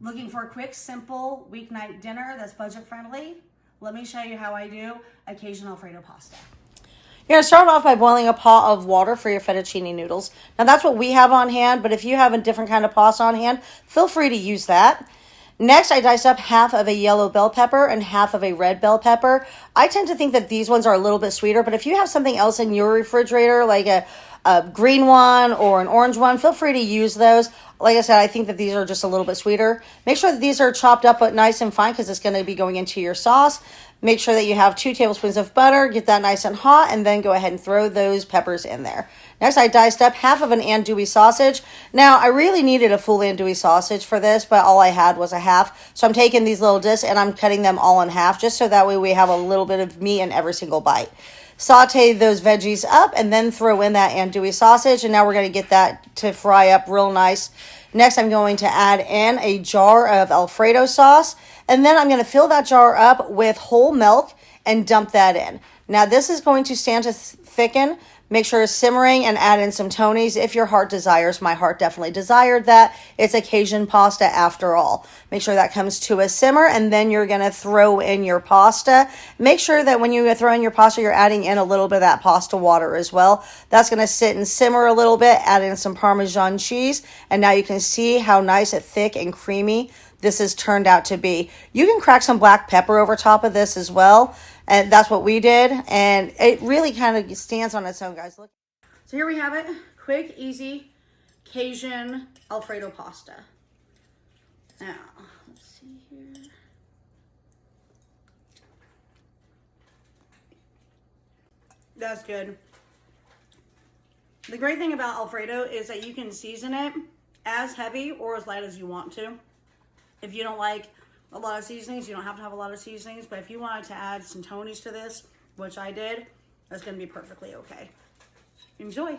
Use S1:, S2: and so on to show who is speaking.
S1: Looking for a quick, simple weeknight dinner that's budget friendly? Let me show you how I do a Cajun Alfredo pasta.
S2: You're going to start off by boiling a pot of water for your fettuccine noodles. Now that's what we have on hand, but if you have a different kind of pasta on hand, feel free to use that. Next, I diced up half of a yellow bell pepper and half of a red bell pepper. I tend to think that these ones are a little bit sweeter, but if you have something else in your refrigerator, like a green one or an orange one, feel free to use those. Like I said, I think that these are just a little bit sweeter. Make sure that these are chopped up but nice and fine because it's going to be going into your sauce. Make sure that you have 2 tablespoons of butter. Get that nice and hot, and then go ahead and throw those peppers in there. Next, I diced up half of an andouille sausage. Now, I really needed a full andouille sausage for this, but all I had was a half. So I'm taking these little discs and I'm cutting them all in half, just so that way we have a little bit of meat in every single bite. Saute those veggies up and then throw in that andouille sausage, and now we're going to get that to fry up real nice. Next, I'm going to add in a jar of Alfredo sauce, and then I'm going to fill that jar up with whole milk and dump that in. Now, this is going to stand to thicken. Make sure it's simmering and add in some Tonys if your heart desires. My heart definitely desired that. It's a Cajun pasta after all. Make sure that comes to a simmer, and then you're going to throw in your pasta. Make sure that when you throw in your pasta, you're adding in a little bit of that pasta water as well. That's going to sit and simmer a little bit. Add in some Parmesan cheese, and now you can see how nice and thick and creamy this has turned out to be. You can crack some black pepper over top of this as well. And that's what we did. And it really kind of stands on its own, guys. Look.
S1: So here we have it. Quick, easy Cajun Alfredo pasta. Now, let's see here. That's good. The great thing about Alfredo is that you can season it as heavy or as light as you want to. If you don't like a lot of seasonings, you don't have to have a lot of seasonings, but if you wanted to add some Tonys to this, which I did, that's going to be perfectly okay. Enjoy.